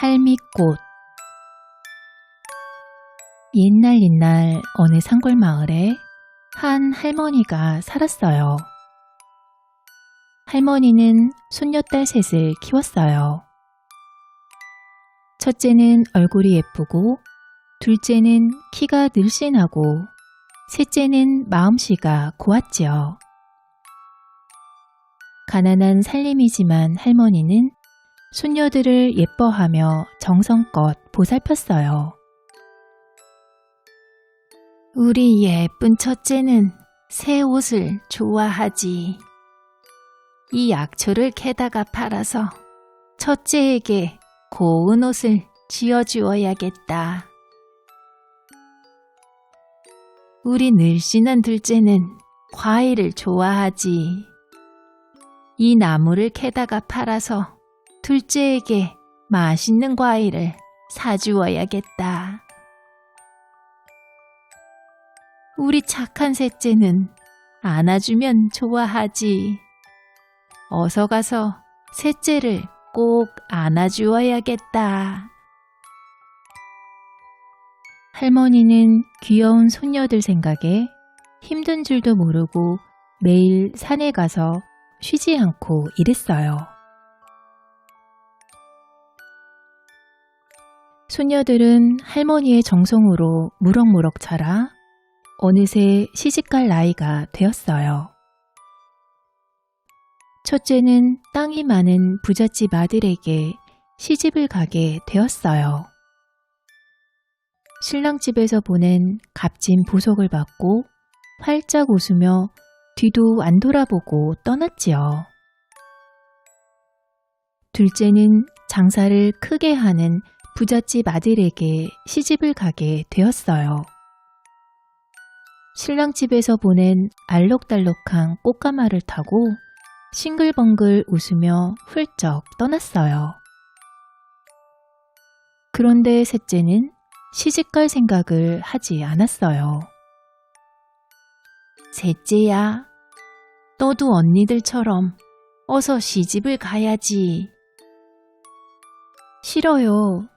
할미꽃. 옛날 어느 산골 마을에 한 할머니가 살았어요. 할머니는 손녀딸 셋을 키웠어요. 첫째는 얼굴이 예쁘고, 둘째는 키가 늘씬하고, 셋째는 마음씨가 고왔지요. 가난한 살림이지만 할머니는 손녀들을 예뻐하며 정성껏 보살폈어요. 우리 예쁜 첫째는 새 옷을 좋아하지. 이 약초를 캐다가 팔아서 첫째에게 고운 옷을 지어주어야겠다. 우리 늘씬한 둘째는 과일을 좋아하지. 이 나무를 캐다가 팔아서 둘째에게 맛있는 과일을 사주어야겠다. 우리 착한 셋째는 안아주면 좋아하지. 어서 가서 셋째를 꼭 안아주어야겠다. 할머니는 귀여운 손녀들 생각에 힘든 줄도 모르고 매일 산에 가서 쉬지 않고 일했어요. 손녀들은 할머니의 정성으로 무럭무럭 자라 어느새 시집갈 나이가 되었어요. 첫째는 땅이 많은 부잣집 아들에게 시집을 가게 되었어요. 신랑집에서 보낸 값진 보석을 받고 활짝 웃으며 뒤도 안 돌아보고 떠났지요. 둘째는 장사를 크게 하는 부잣집 아들에게 시집을 가게 되었어요. 신랑집에서 보낸 알록달록한 꽃가마를 타고 싱글벙글 웃으며 훌쩍 떠났어요. 그런데 셋째는 시집갈 생각을 하지 않았어요. 셋째야, 너도 언니들처럼 어서 시집을 가야지. 싫어요.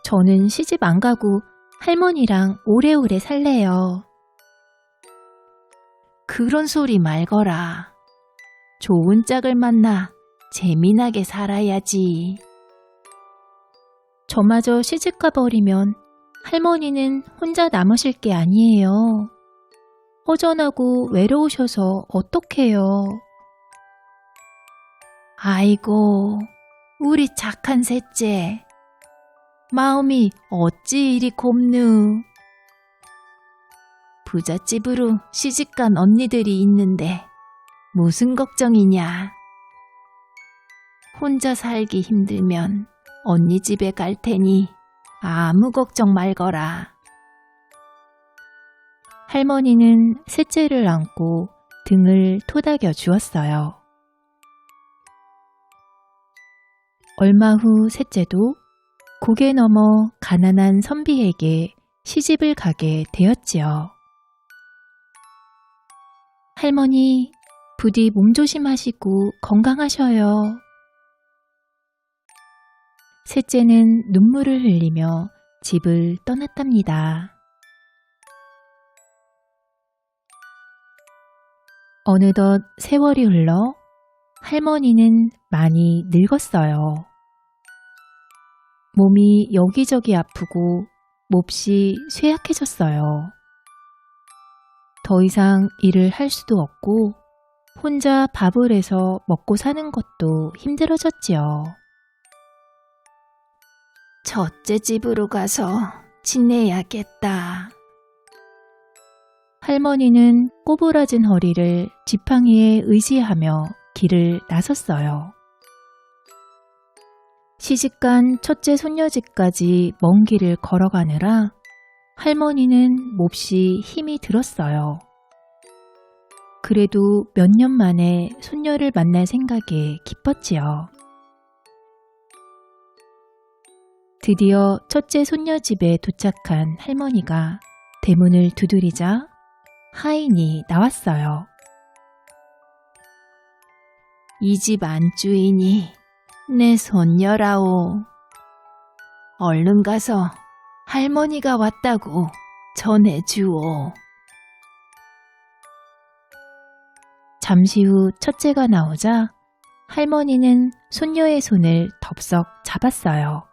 저는 시집 안 가고 할머니랑 오래오래 살래요. 그런 소리 말거라. 좋은 짝을 만나 재미나게 살아야지. 저마저 시집 가버리면 할머니는 혼자 남으실 게 아니에요. 허전하고 외로우셔서 어떡해요. 아이고, 우리 착한 셋째. 마음이 어찌 이리 곱누. 부잣집으로 시집간 언니들이 있는데 무슨 걱정이냐. 혼자 살기 힘들면 언니 집에 갈 테니 아무 걱정 말거라. 할머니는 셋째를 안고 등을 토닥여 주었어요. 얼마 후 셋째도 고개 넘어 가난한 선비에게 시집을 가게 되었지요. 할머니, 부디 몸 조심하시고 건강하셔요. 셋째는 눈물을 흘리며 집을 떠났답니다. 어느덧 세월이 흘러 할머니는 많이 늙었어요. 몸이 여기저기 아프고 몹시 쇠약해졌어요. 더 이상 일을 할 수도 없고 혼자 밥을 해서 먹고 사는 것도 힘들어졌지요. 첫째 집으로 가서 지내야겠다. 할머니는 꼬부라진 허리를 지팡이에 의지하며 길을 나섰어요. 시집간 첫째 손녀 집까지 먼 길을 걸어가느라 할머니는 몹시 힘이 들었어요. 그래도 몇 년 만에 손녀를 만날 생각에 기뻤지요. 드디어 첫째 손녀 집에 도착한 할머니가 대문을 두드리자 하인이 나왔어요. 이 집 안주인이 내 손녀라오. 얼른 가서 할머니가 왔다고 전해주오. 잠시 후 첫째가 나오자 할머니는 손녀의 손을 덥석 잡았어요.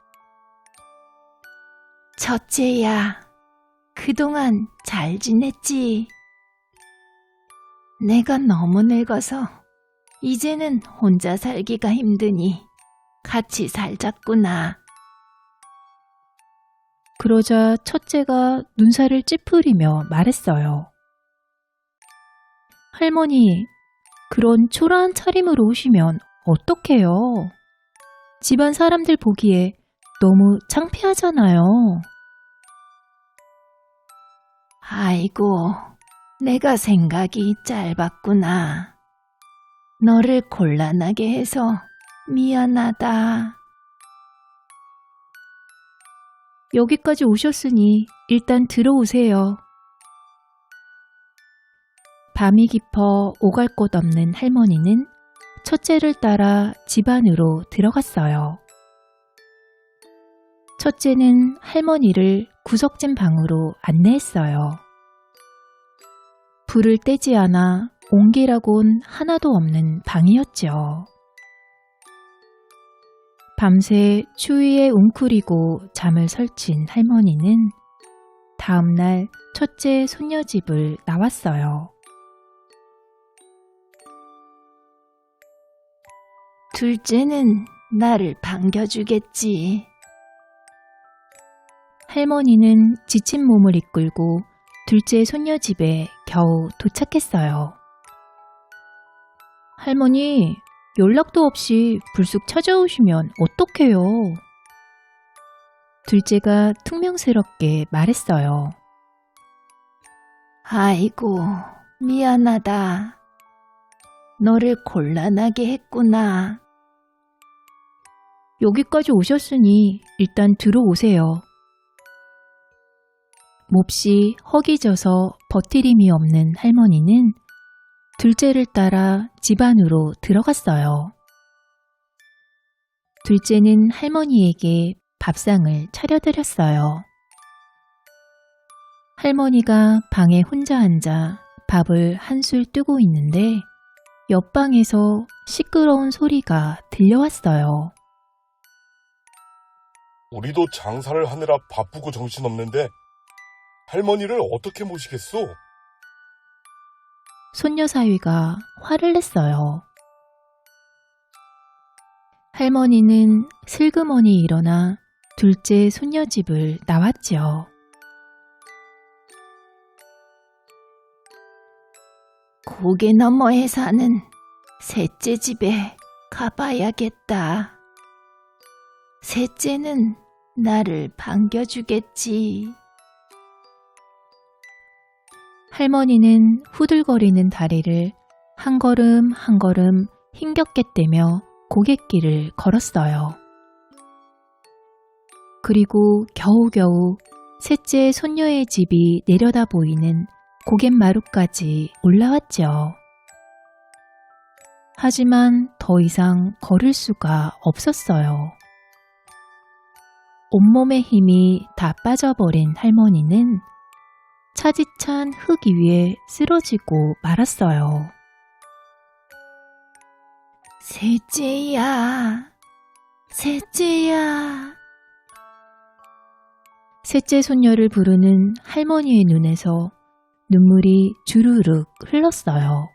첫째야, 그동안 잘 지냈지? 내가 너무 늙어서 이제는 혼자 살기가 힘드니 같이 살자꾸나. 그러자 첫째가 눈살을 찌푸리며 말했어요. 할머니, 그런 초라한 차림으로 오시면 어떡해요? 집안 사람들 보기에 너무 창피하잖아요. 아이고, 내가 생각이 짧았구나. 너를 곤란하게 해서 미안하다. 여기까지 오셨으니 일단 들어오세요. 밤이 깊어 오갈 곳 없는 할머니는 첫째를 따라 집 안으로 들어갔어요. 첫째는 할머니를 구석진 방으로 안내했어요. 불을 떼지 않아 온기라곤 하나도 없는 방이었죠. 밤새 추위에 웅크리고 잠을 설친 할머니는 다음날 첫째 손녀 집을 나왔어요. 둘째는 나를 반겨주겠지. 할머니는 지친 몸을 이끌고 둘째 손녀 집에 겨우 도착했어요. 할머니, 연락도 없이 불쑥 찾아오시면 어떡해요? 둘째가 퉁명스럽게 말했어요. 아이고, 미안하다. 너를 곤란하게 했구나. 여기까지 오셨으니 일단 들어오세요. 몹시 허기져서 버틸 힘이 없는 할머니는 둘째를 따라 집 안으로 들어갔어요. 둘째는 할머니에게 밥상을 차려드렸어요. 할머니가 방에 혼자 앉아 밥을 한술 뜨고 있는데 옆방에서 시끄러운 소리가 들려왔어요. 우리도 장사를 하느라 바쁘고 정신없는데 할머니를 어떻게 모시겠소? 손녀 사위가 화를 냈어요. 할머니는 슬그머니 일어나 둘째 손녀 집을 나왔지요. 고개 너머에 사는 셋째 집에 가봐야겠다. 셋째는 나를 반겨주겠지. 할머니는 후들거리는 다리를 한 걸음 한 걸음 힘겹게 떼며 고갯길을 걸었어요. 그리고 겨우겨우 셋째 손녀의 집이 내려다 보이는 고갯마루까지 올라왔죠. 하지만 더 이상 걸을 수가 없었어요. 온몸의 힘이 다 빠져버린 할머니는 차디찬 흙 위에 쓰러지고 말았어요. 셋째야, 셋째야. 셋째 손녀를 부르는 할머니의 눈에서 눈물이 주르륵 흘렀어요.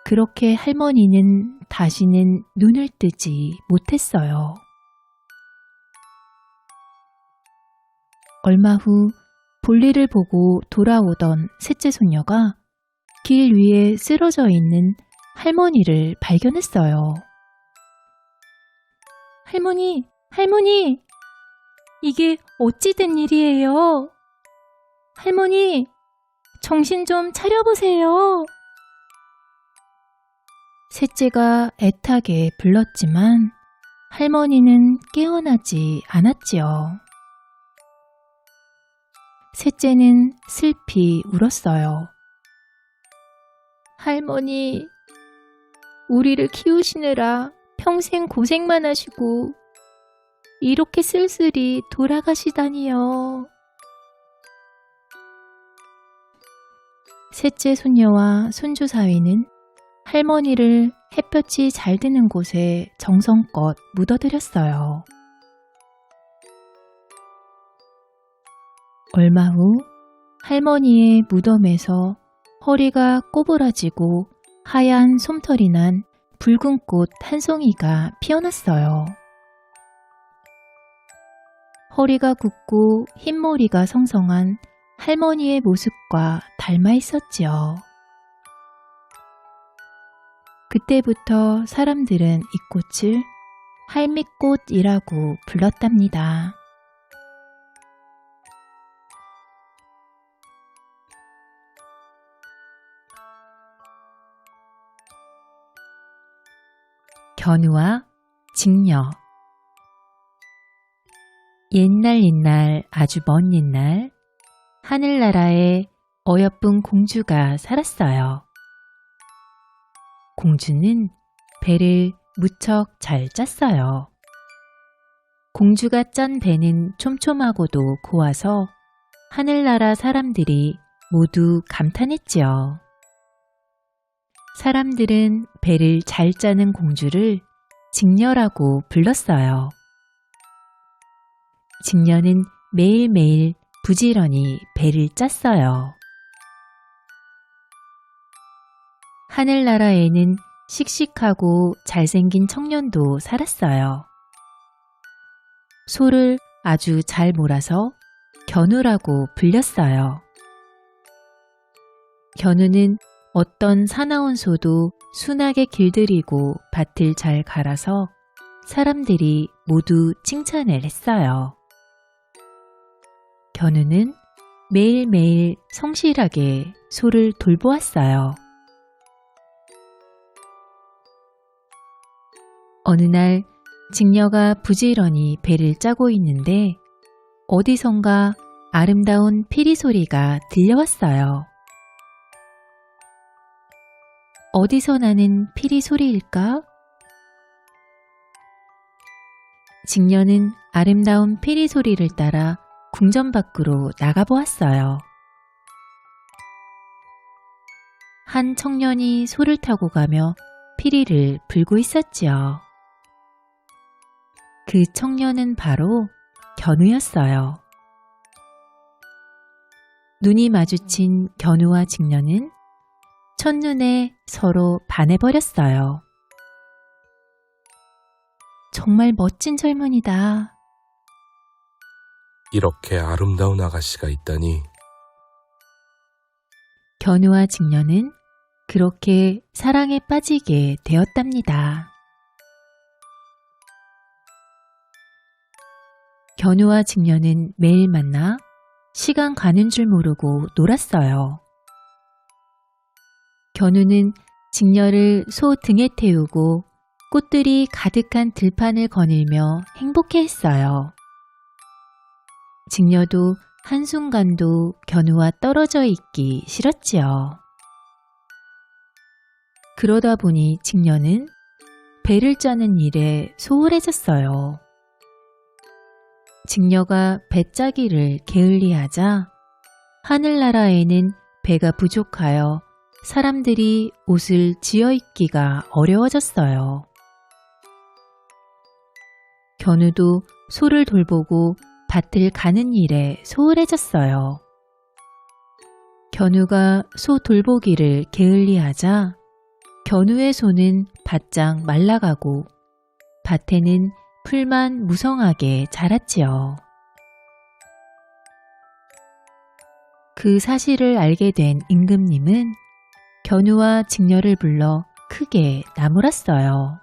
그렇게 할머니는 다시는 눈을 뜨지 못했어요. 얼마 후 볼일을 보고 돌아오던 셋째 손녀가 길 위에 쓰러져 있는 할머니를 발견했어요. 할머니, 할머니! 이게 어찌 된 일이에요? 할머니, 정신 좀 차려보세요. 셋째가 애타게 불렀지만 할머니는 깨어나지 않았지요. 셋째는 슬피 울었어요. 할머니, 우리를 키우시느라 평생 고생만 하시고 이렇게 쓸쓸히 돌아가시다니요. 셋째 손녀와 손주 사위는 할머니를 햇볕이 잘 드는 곳에 정성껏 묻어드렸어요. 얼마 후 할머니의 무덤에서 허리가 꼬부라지고 하얀 솜털이 난 붉은 꽃 한 송이가 피어났어요. 허리가 굽고 흰머리가 성성한 할머니의 모습과 닮아 있었지요. 그때부터 사람들은 이 꽃을 할미꽃이라고 불렀답니다. 견우와 직녀. 옛날 아주 먼 옛날 하늘나라에 어여쁜 공주가 살았어요. 공주는 배를 무척 잘 짰어요. 공주가 짠 배는 촘촘하고도 고와서 하늘나라 사람들이 모두 감탄했지요. 사람들은 배를 잘 짜는 공주를 직녀라고 불렀어요. 직녀는 매일매일 부지런히 배를 짰어요. 하늘나라에는 씩씩하고 잘생긴 청년도 살았어요. 소를 아주 잘 몰아서 견우라고 불렸어요. 견우는 어떤 사나운 소도 순하게 길들이고 밭을 잘 갈아서 사람들이 모두 칭찬을 했어요. 견우는 매일매일 성실하게 소를 돌보았어요. 어느 날 직녀가 부지런히 배를 짜고 있는데 어디선가 아름다운 피리 소리가 들려왔어요. 어디서 나는 피리 소리일까? 직녀는 아름다운 피리 소리를 따라 궁전 밖으로 나가보았어요. 한 청년이 소를 타고 가며 피리를 불고 있었지요. 그 청년은 바로 견우였어요. 눈이 마주친 견우와 직녀는 첫눈에 서로 반해버렸어요. 정말 멋진 젊은이다. 이렇게 아름다운 아가씨가 있다니. 견우와 직녀는 그렇게 사랑에 빠지게 되었답니다. 견우와 직녀는 매일 만나 시간 가는 줄 모르고 놀았어요. 견우는 직녀를 소 등에 태우고 꽃들이 가득한 들판을 거닐며 행복해했어요. 직녀도 한순간도 견우와 떨어져 있기 싫었지요. 그러다 보니 직녀는 배를 짜는 일에 소홀해졌어요. 직녀가 배짜기를 게을리하자 하늘나라에는 배가 부족하여 사람들이 옷을 지어 입기가 어려워졌어요. 견우도 소를 돌보고 밭을 가는 일에 소홀해졌어요. 견우가 소 돌보기를 게을리하자 견우의 소는 바짝 말라가고 밭에는 풀만 무성하게 자랐지요. 그 사실을 알게 된 임금님은 견우와 직녀를 불러 크게 나무랐어요.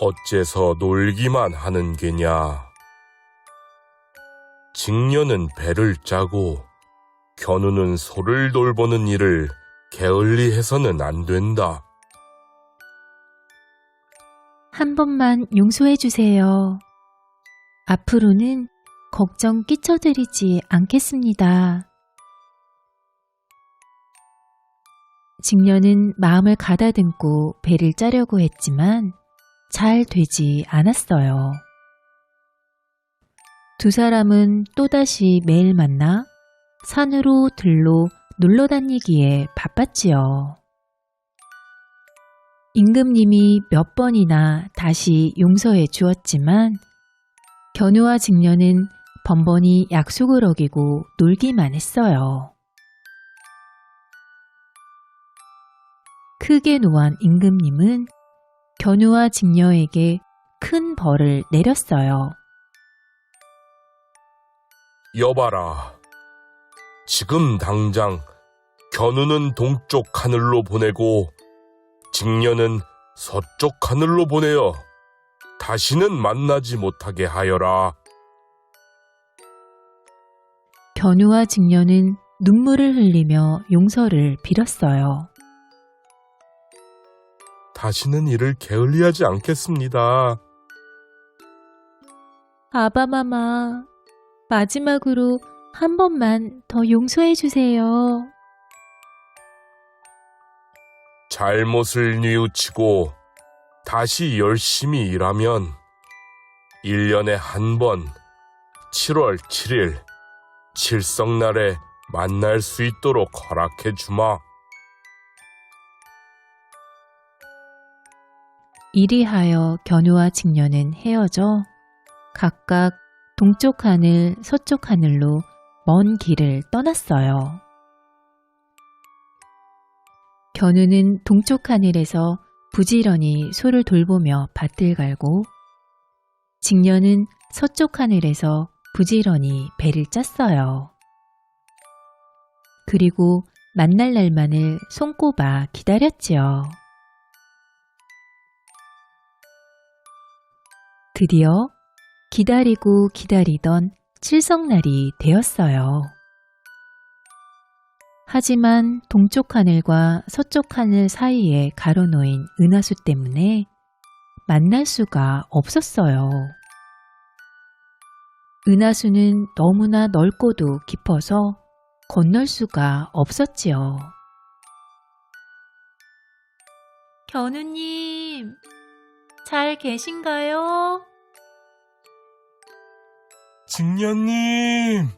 어째서 놀기만 하는 게냐? 직녀는 배를 짜고 견우는 소를 돌보는 일을 게을리해서는 안 된다. 한 번만 용서해 주세요. 앞으로는 걱정 끼쳐드리지 않겠습니다. 직녀는 마음을 가다듬고 배를 짜려고 했지만 잘 되지 않았어요. 두 사람은 또다시 매일 만나 산으로 들로 놀러 다니기에 바빴지요. 임금님이 몇 번이나 다시 용서해 주었지만 견우와 직녀는 번번이 약속을 어기고 놀기만 했어요. 크게 노한 임금님은 견우와 직녀에게 큰 벌을 내렸어요. 여봐라. 지금 당장 견우는 동쪽 하늘로 보내고 직녀는 서쪽 하늘로 보내어 다시는 만나지 못하게 하여라. 견우와 직녀는 눈물을 흘리며 용서를 빌었어요. 다시는 이를 게을리하지 않겠습니다. 아바마마, 마지막으로 한 번만 더 용서해 주세요. 잘못을 뉘우치고 다시 열심히 일하면 1년에 한 번 7월 7일 칠성날에 만날 수 있도록 허락해 주마. 이리하여 견우와 직녀는 헤어져 각각 동쪽 하늘, 서쪽 하늘로 먼 길을 떠났어요. 견우는 동쪽 하늘에서 부지런히 소를 돌보며 밭을 갈고 직녀는 서쪽 하늘에서 부지런히 배를 짰어요. 그리고 만날 날만을 손꼽아 기다렸지요. 드디어 기다리고 기다리던 칠성날이 되었어요. 하지만 동쪽 하늘과 서쪽 하늘 사이에 가로놓인 은하수 때문에 만날 수가 없었어요. 은하수는 너무나 넓고도 깊어서 건널 수가 없었지요. 견우님, 잘 계신가요? 직녀님,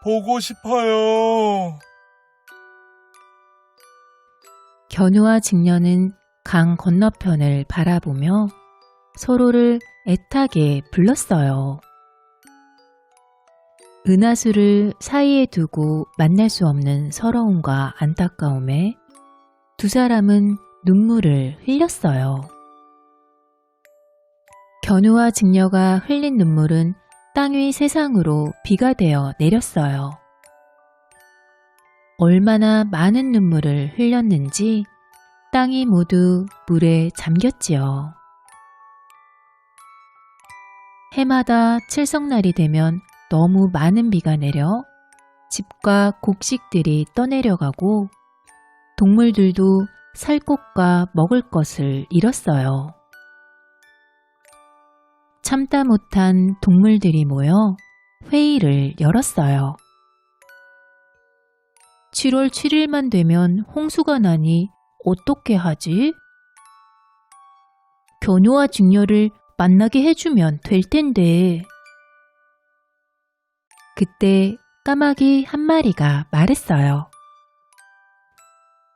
보고 싶어요. 견우와 직녀는 강 건너편을 바라보며 서로를 애타게 불렀어요. 은하수를 사이에 두고 만날 수 없는 서러움과 안타까움에 두 사람은 눈물을 흘렸어요. 견우와 직녀가 흘린 눈물은 땅 위 세상으로 비가 되어 내렸어요. 얼마나 많은 눈물을 흘렸는지 땅이 모두 물에 잠겼지요. 해마다 칠성날이 되면 너무 많은 비가 내려 집과 곡식들이 떠내려가고 동물들도 살 곳과 먹을 것을 잃었어요. 참다 못한 동물들이 모여 회의를 열었어요. 7월 7일만 되면 홍수가 나니 어떻게 하지? 견우와 직녀를 만나게 해주면 될 텐데. 그때 까마귀 한 마리가 말했어요.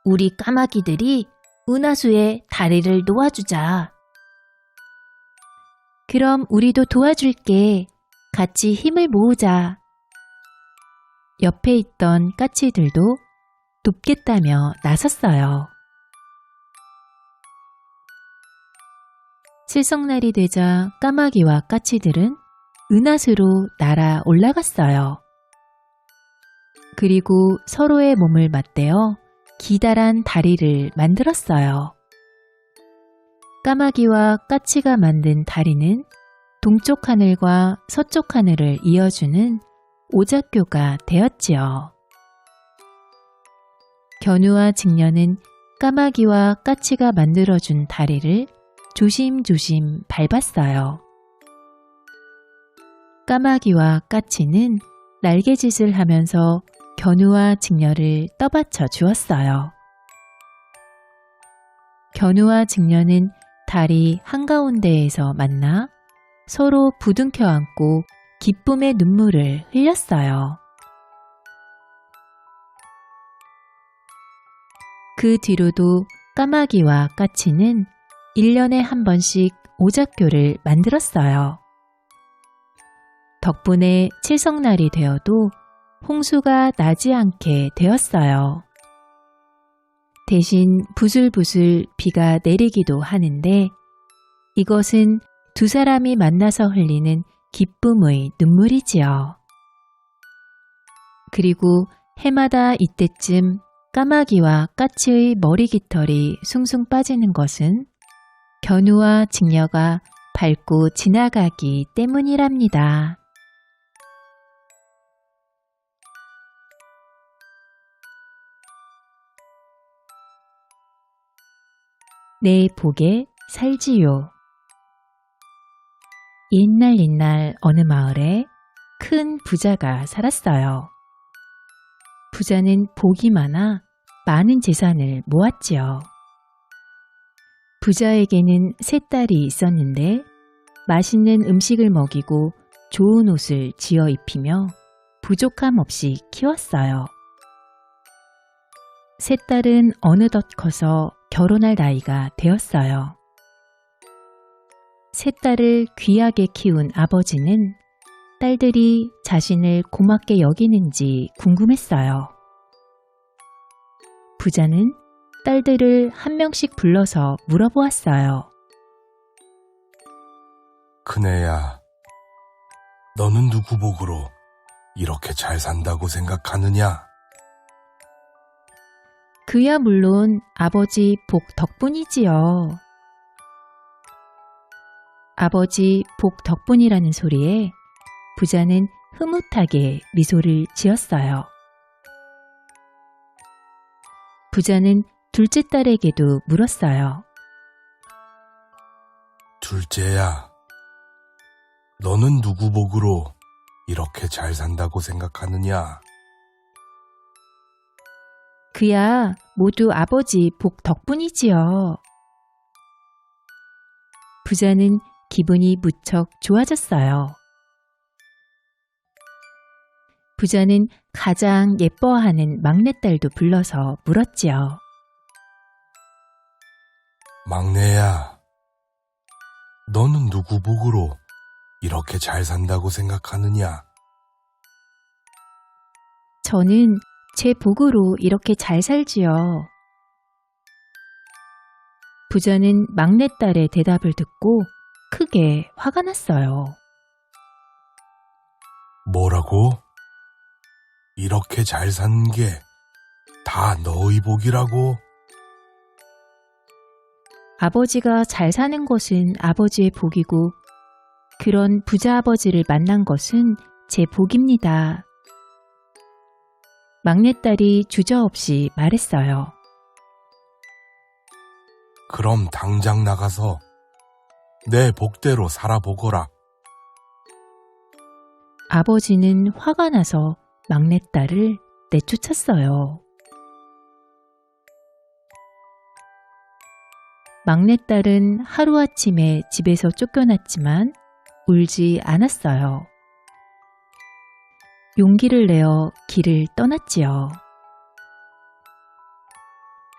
우리 까마귀들이 은하수에 다리를 놓아주자. 그럼 우리도 도와줄게. 같이 힘을 모으자. 옆에 있던 까치들도 돕겠다며 나섰어요. 칠성날이 되자 까마귀와 까치들은 은하수로 날아 올라갔어요. 그리고 서로의 몸을 맞대어 기다란 다리를 만들었어요. 까마귀와 까치가 만든 다리는 동쪽 하늘과 서쪽 하늘을 이어주는 오작교가 되었지요. 견우와 직녀는 까마귀와 까치가 만들어준 다리를 조심조심 밟았어요. 까마귀와 까치는 날개짓을 하면서 견우와 직녀를 떠받쳐 주었어요. 견우와 직녀는 달이 한가운데에서 만나 서로 부둥켜 안고 기쁨의 눈물을 흘렸어요. 그 뒤로도 까마귀와 까치는 1년에 한 번씩 오작교를 만들었어요. 덕분에 칠성날이 되어도 홍수가 나지 않게 되었어요. 대신 부슬부슬 비가 내리기도 하는데 이것은 두 사람이 만나서 흘리는 기쁨의 눈물이지요. 그리고 해마다 이때쯤 까마귀와 까치의 머리 깃털이 숭숭 빠지는 것은 견우와 직녀가 밟고 지나가기 때문이랍니다. 내 복에 살지요. 옛날 어느 마을에 큰 부자가 살았어요. 부자는 복이 많아 많은 재산을 모았지요. 부자에게는 세 딸이 있었는데 맛있는 음식을 먹이고 좋은 옷을 지어 입히며 부족함 없이 키웠어요. 세 딸은 어느덧 커서 결혼할 나이가 되었어요. 세 딸을 귀하게 키운 아버지는 딸들이 자신을 고맙게 여기는지 궁금했어요. 부자는 딸들을 한 명씩 불러서 물어보았어요. 큰애야, 너는 누구 복으로 이렇게 잘 산다고 생각하느냐? 그야 물론 아버지 복 덕분이지요. 아버지 복 덕분이라는 소리에 부자는 흐뭇하게 미소를 지었어요. 부자는 둘째 딸에게도 물었어요. 둘째야, 너는 누구 복으로 이렇게 잘 산다고 생각하느냐? 그야 모두 아버지 복 덕분이지요. 부자는 기분이 무척 좋아졌어요. 부자는 가장 예뻐하는 막내딸도 불러서 물었지요. 막내야, 너는 누구 복으로 이렇게 잘 산다고 생각하느냐? 저는 제 복으로 이렇게 잘 살지요. 부자는 막내딸의 대답을 듣고 크게 화가 났어요. 뭐라고? 이렇게 잘 사는 게 다 너의 복이라고? 아버지가 잘 사는 것은 아버지의 복이고 그런 부자 아버지를 만난 것은 제 복입니다. 막내딸이 주저없이 말했어요. 그럼 당장 나가서 내 복대로 살아보거라. 아버지는 화가 나서 막내딸을 내쫓았어요. 막내딸은 하루아침에 집에서 쫓겨났지만 울지 않았어요. 용기를 내어 길을 떠났지요.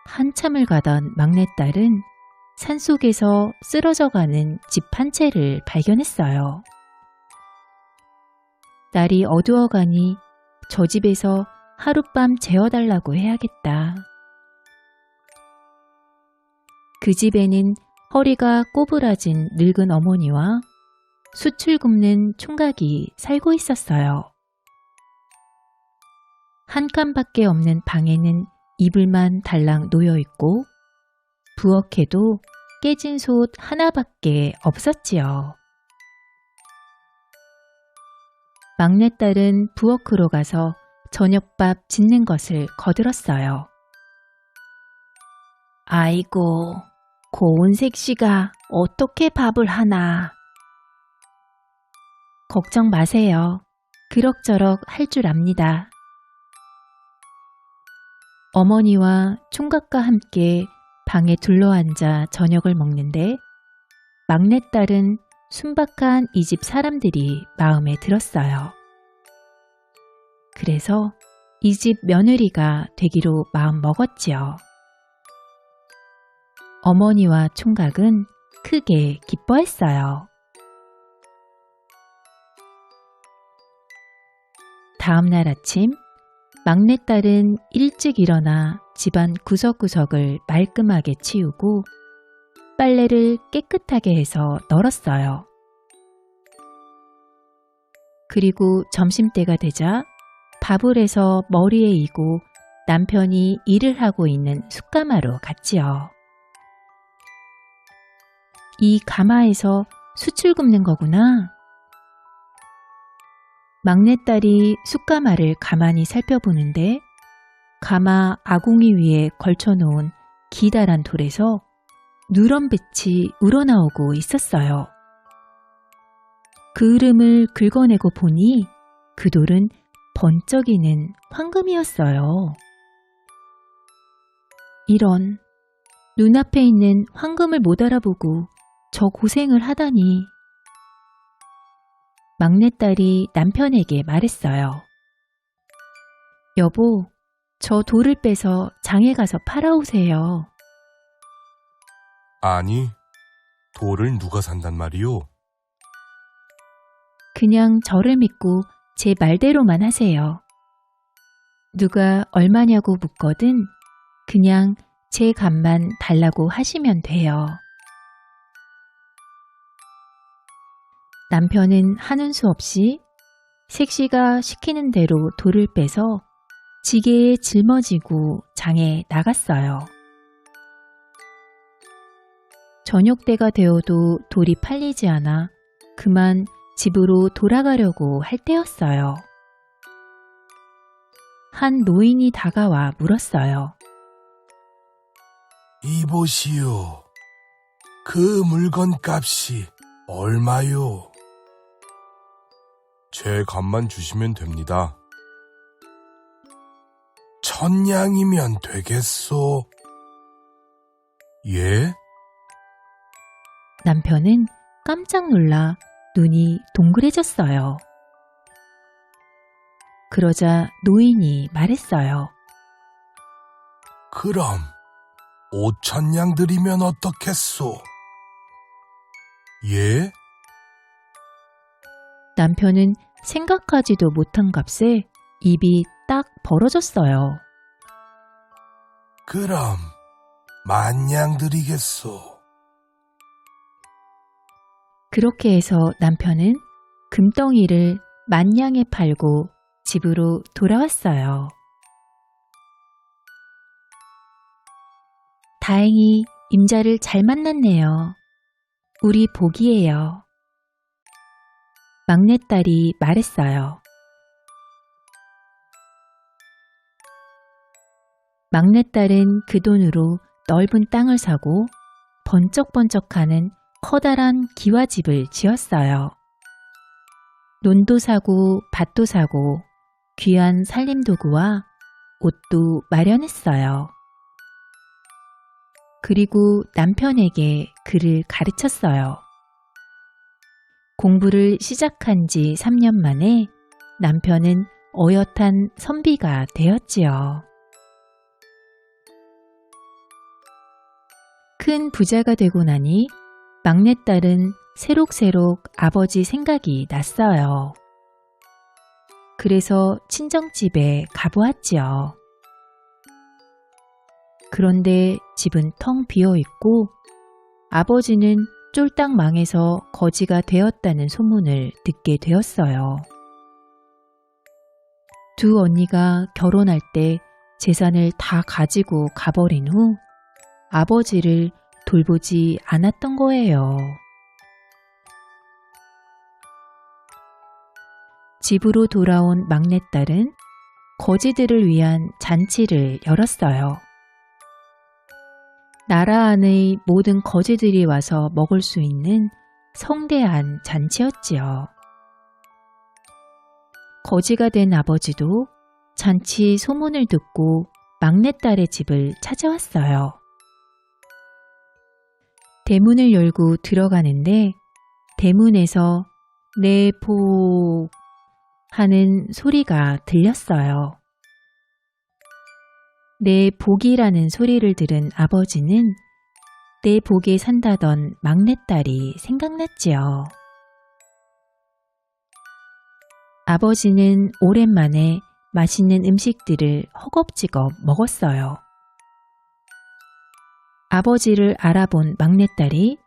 한참을 가던 막내딸은 산속에서 쓰러져가는 집 한 채를 발견했어요. 날이 어두워가니 저 집에서 하룻밤 재워달라고 해야겠다. 그 집에는 허리가 꼬부라진 늙은 어머니와 숯을 굽는 총각이 살고 있었어요. 한 칸밖에 없는 방에는 이불만 달랑 놓여있고 부엌에도 깨진 솥 하나밖에 없었지요. 막내딸은 부엌으로 가서 저녁밥 짓는 것을 거들었어요. 아이고, 고운 색시가 어떻게 밥을 하나. 걱정 마세요. 그럭저럭 할 줄 압니다. 어머니와 총각과 함께 방에 둘러앉아 저녁을 먹는데 막내딸은 순박한 이 집 사람들이 마음에 들었어요. 그래서 이 집 며느리가 되기로 마음 먹었지요. 어머니와 총각은 크게 기뻐했어요. 다음 날 아침, 막내딸은 일찍 일어나 집안 구석구석을 말끔하게 치우고 빨래를 깨끗하게 해서 널었어요. 그리고 점심때가 되자 밥을 해서 머리에 이고 남편이 일을 하고 있는 숯가마로 갔지요. 이 가마에서 숯을 굽는 거구나. 막내딸이 숯가마를 가만히 살펴보는데 가마 아궁이 위에 걸쳐놓은 기다란 돌에서 누런빛이 우러나오고 있었어요. 그 흐름을 긁어내고 보니 그 돌은 번쩍이는 황금이었어요. 이런, 눈앞에 있는 황금을 못 알아보고 저 고생을 하다니. 막내딸이 남편에게 말했어요. 여보, 저 돌을 빼서 장에 가서 팔아오세요. 아니, 돌을 누가 산단 말이오? 그냥 저를 믿고 제 말대로만 하세요. 누가 얼마냐고 묻거든 그냥 제 값만 달라고 하시면 돼요. 남편은 하는 수 없이 색시가 시키는 대로 돌을 빼서 지게에 짊어지고 장에 나갔어요. 저녁 때가 되어도 돌이 팔리지 않아 그만 집으로 돌아가려고 할 때였어요. 한 노인이 다가와 물었어요. 이보시오. 그 물건 값이 얼마요? 제 값만 주시면 됩니다. 1000냥이면 되겠소? 예? 남편은 깜짝 놀라 눈이 동그래졌어요. 그러자 노인이 말했어요. 그럼 5000냥 드리면 어떻겠소? 예? 남편은 생각하지도 못한 값에 입이 딱 벌어졌어요. 그럼 10,000냥 드리겠소. 그렇게 해서 남편은 금덩이를 10,000냥에 팔고 집으로 돌아왔어요. 다행히 임자를 잘 만났네요. 우리 복이에요. 막내딸이 말했어요. 막내딸은 그 돈으로 넓은 땅을 사고 번쩍번쩍하는 커다란 기와집을 지었어요. 논도 사고 밭도 사고 귀한 살림도구와 옷도 마련했어요. 그리고 남편에게 글을 가르쳤어요. 공부를 시작한 지 3년 만에 남편은 어엿한 선비가 되었지요. 큰 부자가 되고 나니 막내딸은 새록새록 아버지 생각이 났어요. 그래서 친정집에 가보았지요. 그런데 집은 텅 비어있고 아버지는 쫄딱 망해서 거지가 되었다는 소문을 듣게 되었어요. 두 언니가 결혼할 때 재산을 다 가지고 가버린 후 아버지를 돌보지 않았던 거예요. 집으로 돌아온 막내딸은 거지들을 위한 잔치를 열었어요. 나라 안의 모든 거지들이 와서 먹을 수 있는 성대한 잔치였지요. 거지가 된 아버지도 잔치 소문을 듣고 막내딸의 집을 찾아왔어요. 대문을 열고 들어가는데 대문에서 내 복 하는 소리가 들렸어요. 내 복이라는 소리를 들은 아버지는 내 복에 산다던 막내딸이 생각났지요. 아버지는 오랜만에 맛있는 음식들을 허겁지겁 먹었어요. 아버지를 알아본 막내딸이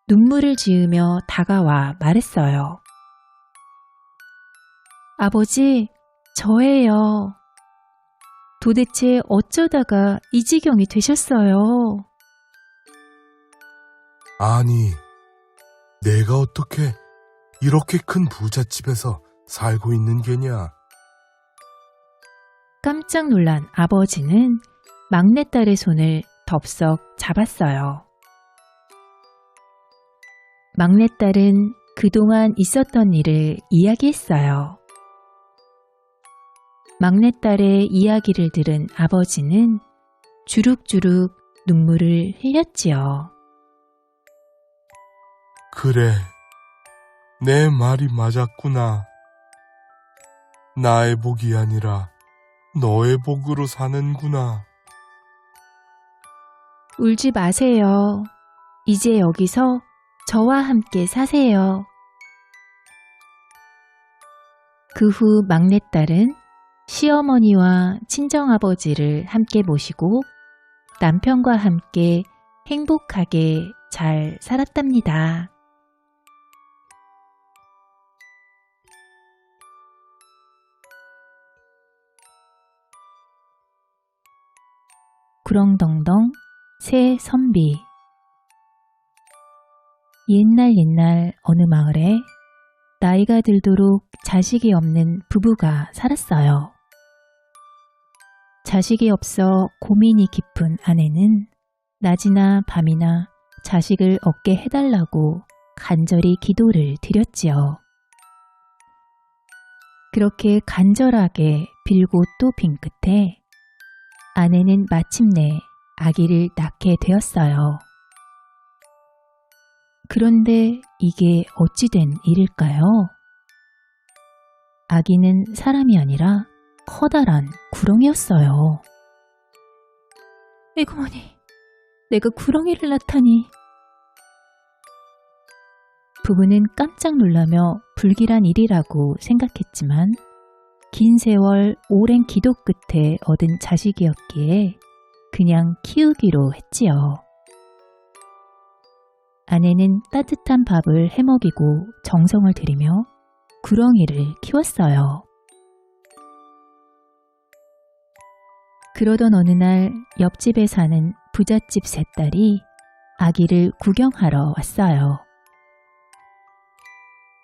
눈물을 지으며 다가와 말했어요. 아버지, 저예요. 도대체 어쩌다가 이 지경이 되셨어요? 아니, 내가 어떻게 이렇게 큰 부잣집에서 살고 있는 게냐? 깜짝 놀란 아버지는 막내딸의 손을 덥석 잡았어요. 막내딸은 그동안 있었던 일을 이야기했어요. 막내딸의 이야기를 들은 아버지는 주룩주룩 눈물을 흘렸지요. 그래, 내 말이 맞았구나. 나의 복이 아니라 너의 복으로 사는구나. 울지 마세요. 이제 여기서 저와 함께 사세요. 그 후 막내딸은 시어머니와 친정아버지를 함께 모시고 남편과 함께 행복하게 잘 살았답니다. 구렁덩덩 새 선비. 옛날 어느 마을에 나이가 들도록 자식이 없는 부부가 살았어요. 자식이 없어 고민이 깊은 아내는 낮이나 밤이나 자식을 얻게 해달라고 간절히 기도를 드렸지요. 그렇게 간절하게 빌고 또 빈 끝에 아내는 마침내 아기를 낳게 되었어요. 그런데 이게 어찌 된 일일까요? 아기는 사람이 아니라 커다란 구렁이였어요. 에구머니, 내가 구렁이를 낳다니. 부부는 깜짝 놀라며 불길한 일이라고 생각했지만 긴 세월 오랜 기도 끝에 얻은 자식이었기에 그냥 키우기로 했지요. 아내는 따뜻한 밥을 해먹이고 정성을 들이며 구렁이를 키웠어요. 그러던 어느 날 옆집에 사는 부잣집 세 딸이 아기를 구경하러 왔어요.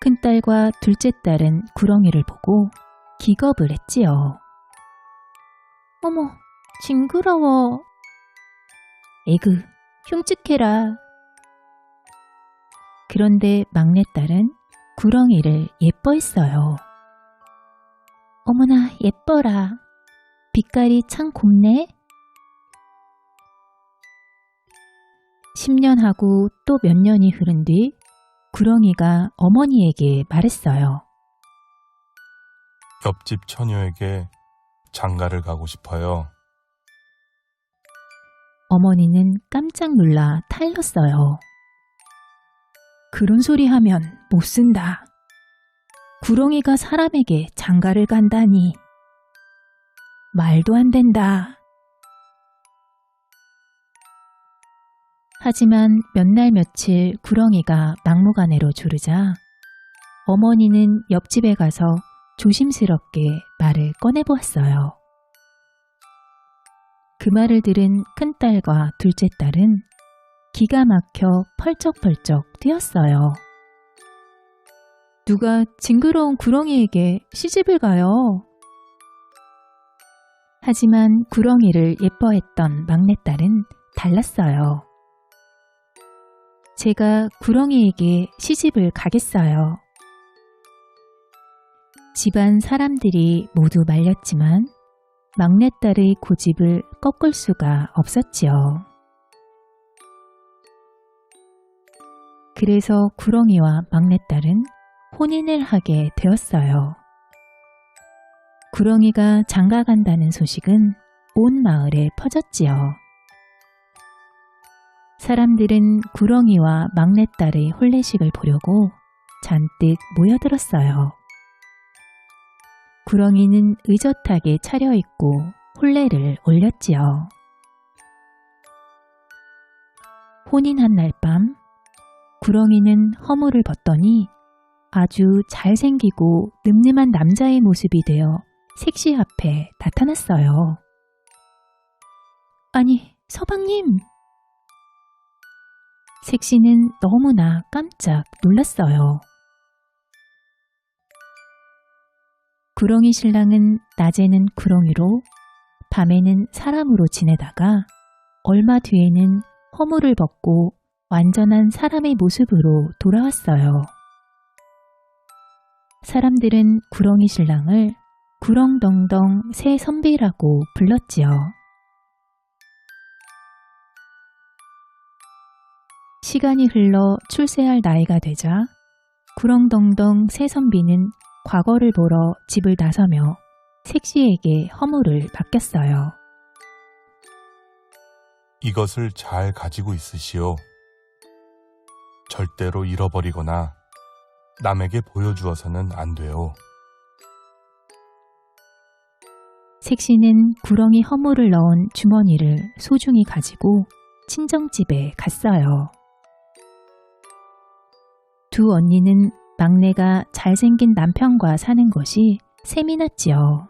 큰딸과 둘째 딸은 구렁이를 보고 기겁을 했지요. 어머, 징그러워. 에그, 흉측해라. 그런데 막내딸은 구렁이를 예뻐했어요. 어머나, 예뻐라. 빛깔이 참 곱네. 10년 하고 또 몇 년이 흐른 뒤 구렁이가 어머니에게 말했어요. 옆집 처녀에게 장가를 가고 싶어요. 어머니는 깜짝 놀라 타일렀어요. 그런 소리 하면 못 쓴다. 구렁이가 사람에게 장가를 간다니. 말도 안 된다. 하지만 몇 날 며칠 구렁이가 막무가내로 조르자 어머니는 옆집에 가서 조심스럽게 말을 꺼내보았어요. 그 말을 들은 큰딸과 둘째 딸은 기가 막혀 펄쩍펄쩍 뛰었어요. 누가 징그러운 구렁이에게 시집을 가요? 하지만 구렁이를 예뻐했던 막내딸은 달랐어요. 제가 구렁이에게 시집을 가겠어요. 집안 사람들이 모두 말렸지만 막내딸의 고집을 꺾을 수가 없었지요. 그래서 구렁이와 막내딸은 혼인을 하게 되었어요. 구렁이가 장가간다는 소식은 온 마을에 퍼졌지요. 사람들은 구렁이와 막내딸의 혼례식을 보려고 잔뜩 모여들었어요. 구렁이는 의젓하게 차려입고 혼례를 올렸지요. 혼인한 날 밤, 구렁이는 허물을 벗더니 아주 잘생기고 늠름한 남자의 모습이 되어 색시 앞에 나타났어요. 아니, 서방님! 색시는 너무나 깜짝 놀랐어요. 구렁이 신랑은 낮에는 구렁이로, 밤에는 사람으로 지내다가 얼마 뒤에는 허물을 벗고 완전한 사람의 모습으로 돌아왔어요. 사람들은 구렁이 신랑을 구렁덩덩 새 선비라고 불렀지요. 시간이 흘러 출세할 나이가 되자 구렁덩덩 새 선비는 과거를 보러 집을 나서며 색시에게 허물을 맡겼어요. 이것을 잘 가지고 있으시오. 절대로 잃어버리거나 남에게 보여주어서는 안 돼요. 색시는 구렁이 허물을 넣은 주머니를 소중히 가지고 친정집에 갔어요. 두 언니는 막내가 잘생긴 남편과 사는 것이 셈이 났지요.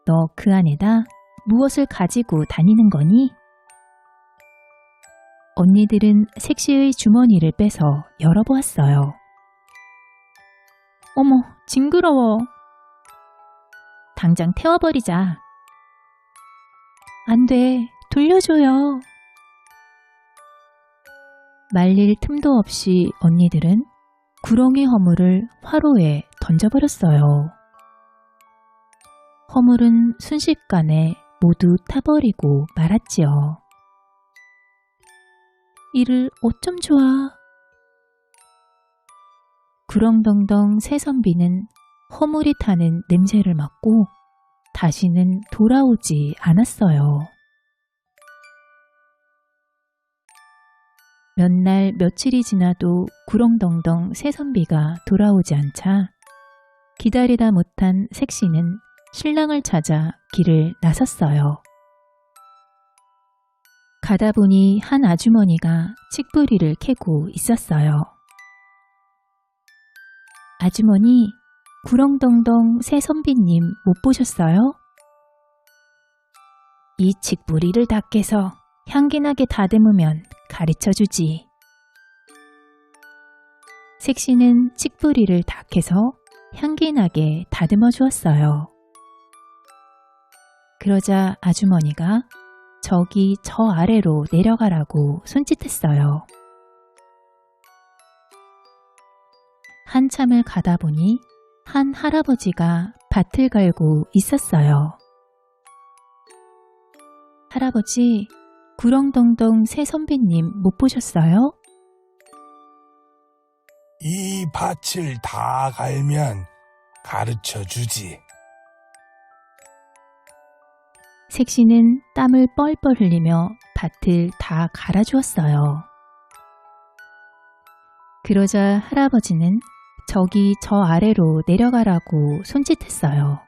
너 그 안에다 무엇을 가지고 다니는 거니? 언니들은 색시의 주머니를 빼서 열어보았어요. 어머, 징그러워. 당장 태워버리자. 안 돼, 돌려줘요. 말릴 틈도 없이 언니들은 구렁이 허물을 화로에 던져버렸어요. 허물은 순식간에 모두 타버리고 말았지요. 이를 어쩜 좋아. 구렁덩덩 새 선비는 허물이 타는 냄새를 맡고 다시는 돌아오지 않았어요. 몇 날 며칠이 지나도 구렁덩덩 새 선비가 돌아오지 않자 기다리다 못한 색시는 신랑을 찾아 길을 나섰어요. 가다 보니 한 아주머니가 칡뿌리를 캐고 있었어요. 아주머니, 구렁덩덩 새 선비님 못 보셨어요? 이 칡뿌리를 다 깨서 향기나게 다듬으면 가르쳐주지. 색시는 칡뿌리를 다 캐서 향기나게 다듬어 주었어요. 그러자 아주머니가 저기 저 아래로 내려가라고 손짓했어요. 한참을 가다 보니 한 할아버지가 밭을 갈고 있었어요. 할아버지, 구렁덩덩 새 선비님 못 보셨어요? 이 밭을 다 갈면 가르쳐 주지. 색시는 땀을 뻘뻘 흘리며 밭을 다 갈아주었어요. 그러자 할아버지는 저기 저 아래로 내려가라고 손짓했어요.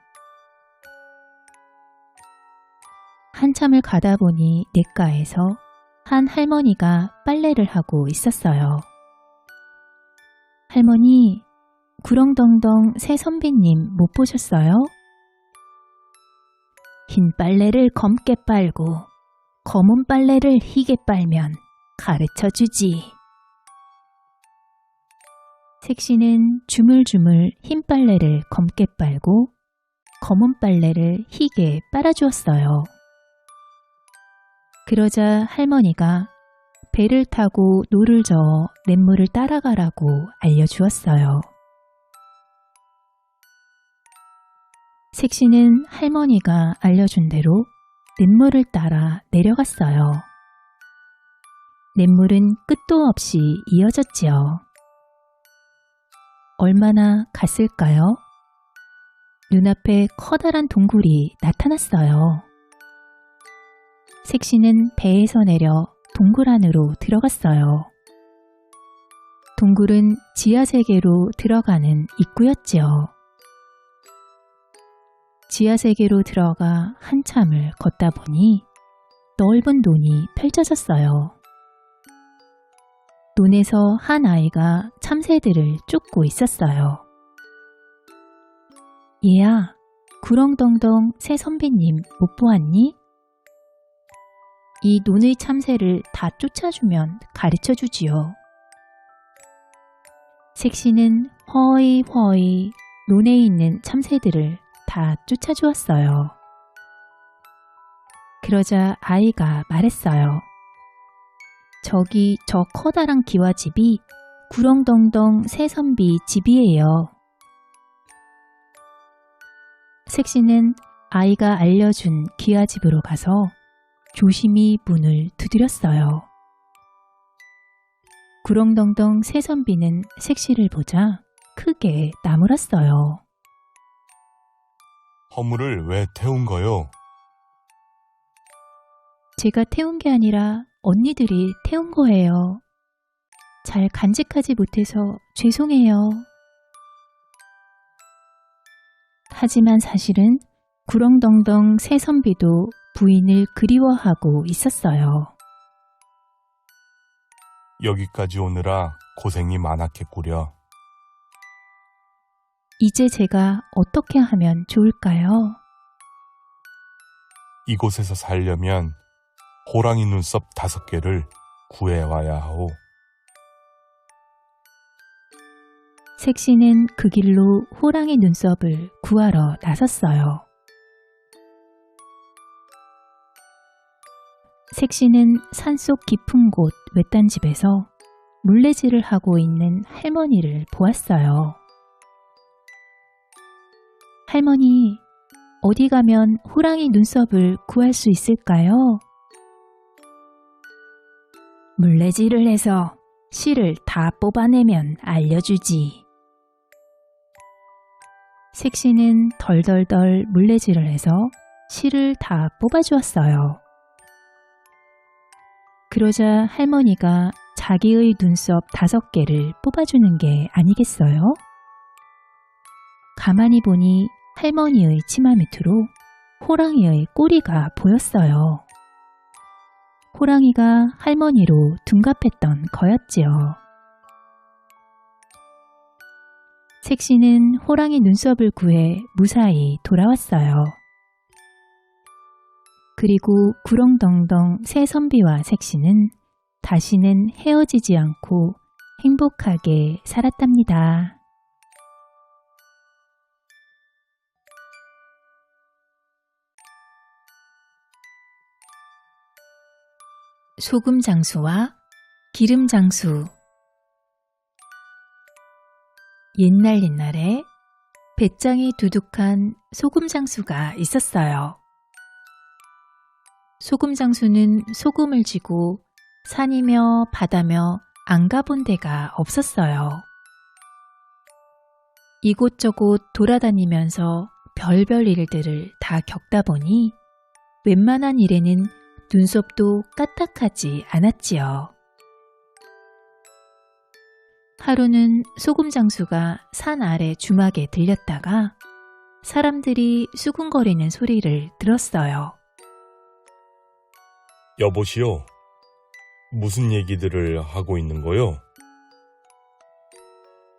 한참을 가다 보니 냇가에서 한 할머니가 빨래를 하고 있었어요. 할머니, 구렁덩덩 새 선비님 못 보셨어요? 흰 빨래를 검게 빨고 검은 빨래를 희게 빨면 가르쳐주지. 색시는 주물주물 흰 빨래를 검게 빨고 검은 빨래를 희게 빨아주었어요. 그러자 할머니가 배를 타고 노를 저어 냇물을 따라가라고 알려주었어요. 색시는 할머니가 알려준 대로 냇물을 따라 내려갔어요. 냇물은 끝도 없이 이어졌지요. 얼마나 갔을까요? 눈앞에 커다란 동굴이 나타났어요. 색시는 배에서 내려 동굴 안으로 들어갔어요. 동굴은 지하세계로 들어가는 입구였지요. 지하세계로 들어가 한참을 걷다 보니 넓은 논이 펼쳐졌어요. 논에서 한 아이가 참새들을 쫓고 있었어요. 얘야, 구렁덩덩 새 선비님 못 보았니? 이 논의 참새를 다 쫓아주면 가르쳐주지요. 색시는 허이 논에 있는 참새들을 다 쫓아주었어요. 그러자 아이가 말했어요. 저기 저 커다란 기와집이 구렁덩덩 새 선비 집이에요. 색시는 아이가 알려준 기와집으로 가서 조심히 문을 두드렸어요. 구렁덩덩 새 선비는 색시를 보자 크게 나무랐어요. 허물을 왜 태운 거요? 제가 태운 게 아니라 언니들이 태운 거예요. 잘 간직하지 못해서 죄송해요. 하지만 사실은 구렁덩덩 새 선비도 부인을 그리워하고 있었어요. 여기까지 오느라 고생이 많았겠구려. 이제 제가 어떻게 하면 좋을까요? 이곳에서 살려면 호랑이 눈썹 5개를 구해와야 하오. 색시는 그 길로 호랑이 눈썹을 구하러 나섰어요. 색시는 산속 깊은 곳 외딴 집에서 물레질을 하고 있는 할머니를 보았어요. 할머니, 어디 가면 호랑이 눈썹을 구할 수 있을까요? 물레질을 해서 실을 다 뽑아내면 알려주지. 색시는 덜덜덜 물레질을 해서 실을 다 뽑아주었어요. 그러자 할머니가 자기의 눈썹 5개를 뽑아주는 게 아니겠어요? 가만히 보니 할머니의 치마 밑으로 호랑이의 꼬리가 보였어요. 호랑이가 할머니로 둔갑했던 거였지요. 색시는 호랑이 눈썹을 구해 무사히 돌아왔어요. 그리고 구렁덩덩 새 선비와 색시는 다시는 헤어지지 않고 행복하게 살았답니다. 소금 장수와 기름 장수. 옛날에 배짱이 두둑한 소금 장수가 있었어요. 소금 장수는 소금을 지고 산이며 바다며 안 가본 데가 없었어요. 이곳저곳 돌아다니면서 별별 일들을 다 겪다 보니 웬만한 일에는 눈썹도 까딱하지 않았지요. 하루는 소금 장수가 산 아래 주막에 들렸다가 사람들이 수군거리는 소리를 들었어요. 여보시오, 무슨 얘기들을 하고 있는 거요?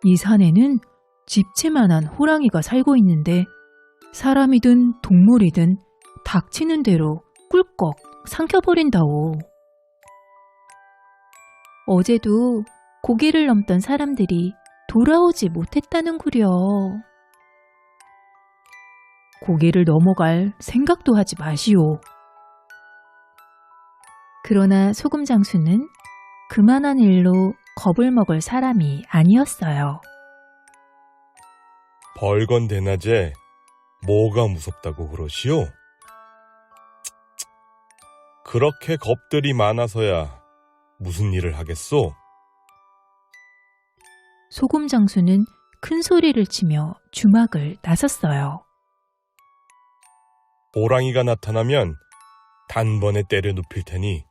이 산에는 집채만한 호랑이가 살고 있는데 사람이든 동물이든 닥치는 대로 꿀꺽 삼켜버린다오. 어제도 고개를 넘던 사람들이 돌아오지 못했다는구려. 고개를 넘어갈 생각도 하지 마시오. 그러나 소금 장수는 그만한 일로 겁을 먹을 사람이 아니었어요. 벌건 대낮에 뭐가 무섭다고 무슨 일을 하겠소? 소금 장수는 큰 소리를 치며 주막을 나섰어요. 호랑이가 나타나면 단번에 때려 눕힐 테니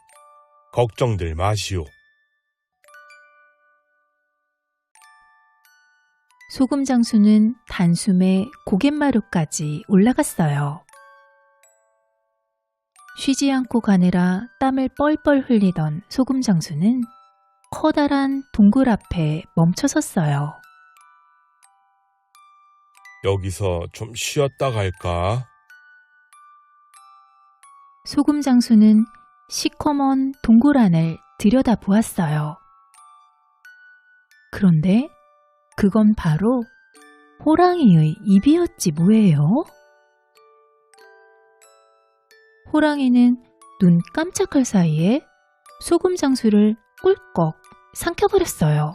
걱정들 마시오. 소금 장수는 단숨에 고갯마루까지 올라갔어요. 쉬지 않고 가느라 땀을 뻘뻘 흘리던 소금 장수는 커다란 동굴 앞에 멈춰섰어요. 여기서 좀 쉬었다 갈까? 소금 장수는 시커먼 동굴 안을 들여다보았어요. 그런데 그건 바로 호랑이의 입이었지 뭐예요? 호랑이는 눈 깜짝할 사이에 소금 장수를 꿀꺽 삼켜버렸어요.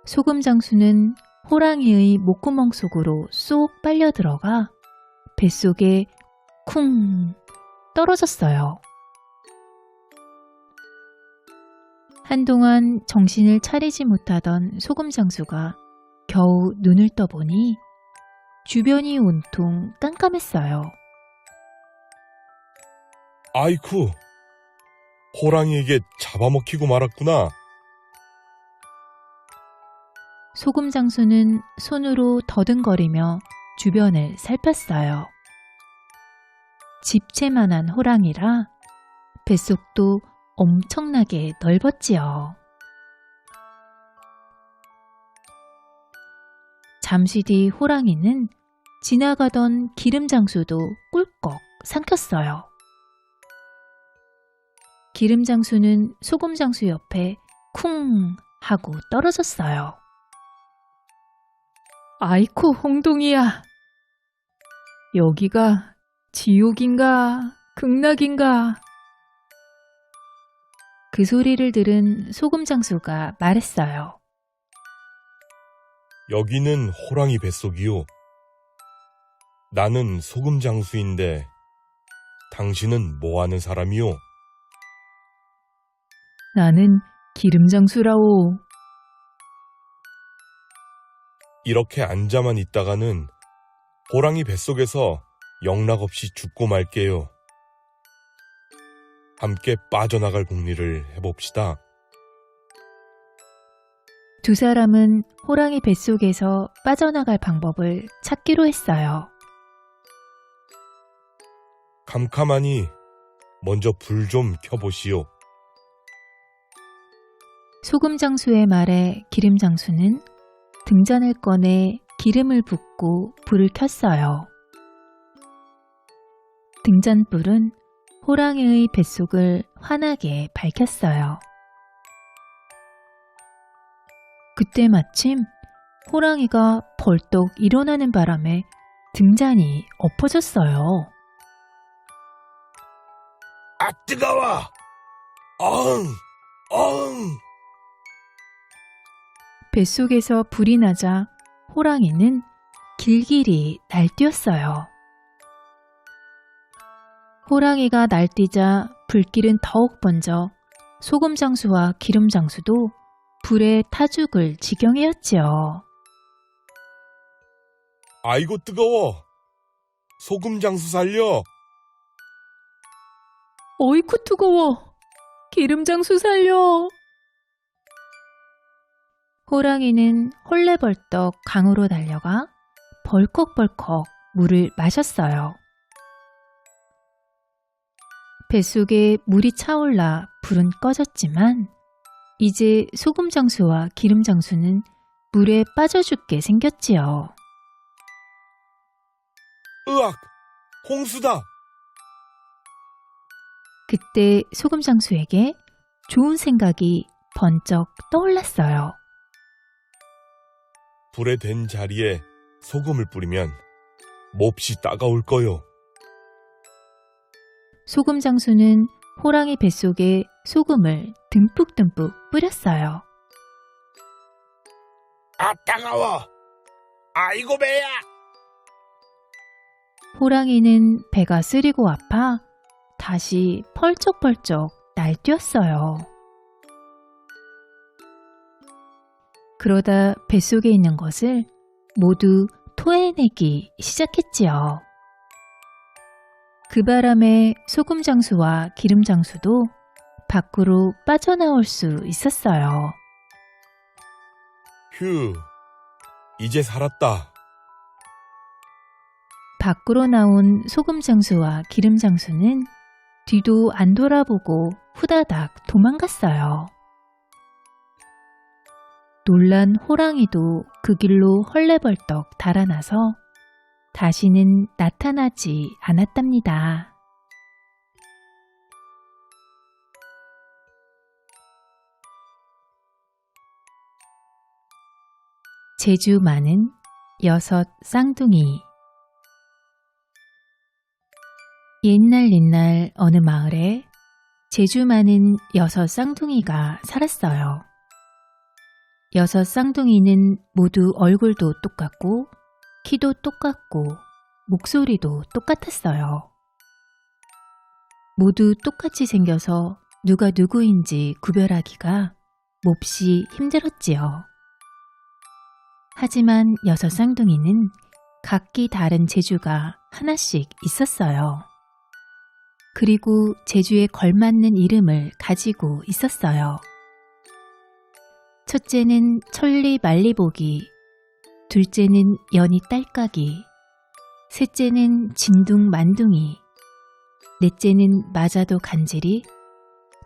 소금 장수는 호랑이의 목구멍 속으로 쏙 빨려 들어가 뱃속에 쿵 떨어졌어요. 한동안 정신을 차리지 못하던 소금 장수가 겨우 눈을 떠보니 주변이 온통 깜깜했어요. 아이쿠, 호랑이에게 잡아먹히고 말았구나. 소금 장수는 손으로 더듬거리며 주변을 살폈어요. 집채만한 호랑이라 뱃속도 엄청나게 넓었지요. 잠시 뒤 호랑이는 지나가던 기름 장수도 꿀꺽 삼켰어요. 기름 장수는 소금 장수 옆에 쿵 하고 떨어졌어요. 아이쿠 홍동이야. 여기가 지옥인가 극락인가. 그 소리를 들은 소금 장수가 말했어요. 여기는 호랑이 뱃속이요. 나는 소금 장수인데 당신은 뭐하는 사람이요? 나는 기름 장수라오. 이렇게 앉아만 있다가는 호랑이 뱃속에서 영락없이 죽고 말게요. 함께 빠져나갈 궁리를 해봅시다. 두 사람은 호랑이 뱃속에서 빠져나갈 방법을 찾기로 했어요. 캄캄하니 먼저 불 좀 켜보시오. 소금 장수의 말에 기름 장수는 등잔을 꺼내 기름을 붓고 불을 켰어요. 등잔불은 호랑이의 뱃속을 환하게 밝혔어요. 그때 마침 호랑이가 벌떡 일어나는 바람에 등잔이 엎어졌어요. 아, 뜨거워! 어흥! 어흥! 뱃속에서 불이 나자 호랑이는 길길이 날뛰었어요. 호랑이가 날뛰자 불길은 더욱 번져 소금 장수와 기름 장수도 불에 타 죽을 지경이었지요. 아이고 뜨거워! 소금 장수 살려! 어이쿠 뜨거워! 기름 장수 살려! 호랑이는 헐레벌떡 강으로 달려가 벌컥벌컥 물을 마셨어요. 뱃속에 물이 차올라 불은 꺼졌지만 이제 소금 장수와 기름 장수는 물에 빠져 죽게 생겼지요. 으악! 홍수다! 그때 소금 장수에게 좋은 생각이 번쩍 떠올랐어요. 불에 댄 자리에 소금을 뿌리면 몹시 따가울 거요. 소금 장수는 호랑이 뱃속에 소금을 듬뿍듬뿍 뿌렸어요. 아, 따가워! 아이고 배야! 호랑이는 배가 쓰리고 아파 다시 펄쩍펄쩍 날뛰었어요. 그러다 뱃속에 있는 것을 모두 토해내기 시작했지요. 그 바람에 소금장수와 기름장수도 밖으로 빠져나올 수 있었어요. 휴, 이제 살았다. 밖으로 나온 소금장수와 기름장수는 뒤도 안 돌아보고 후다닥 도망갔어요. 놀란 호랑이도 그 길로 헐레벌떡 달아나서 다시는 나타나지 않았답니다. 제주 많은 6 쌍둥이. 옛날 어느 마을에 제주 많은 6 쌍둥이가 살았어요. 6 쌍둥이는 모두 얼굴도 똑같고 키도 똑같고 목소리도 똑같았어요. 모두 똑같이 생겨서 누가 누구인지 구별하기가 몹시 힘들었지요. 하지만 6 쌍둥이는 각기 다른 재주가 하나씩 있었어요. 그리고 재주에 걸맞는 이름을 가지고 있었어요. 첫째는 천리 말리보기, 둘째는 연희 딸까기, 셋째는 진둥 만둥이, 넷째는 맞아도 간질이,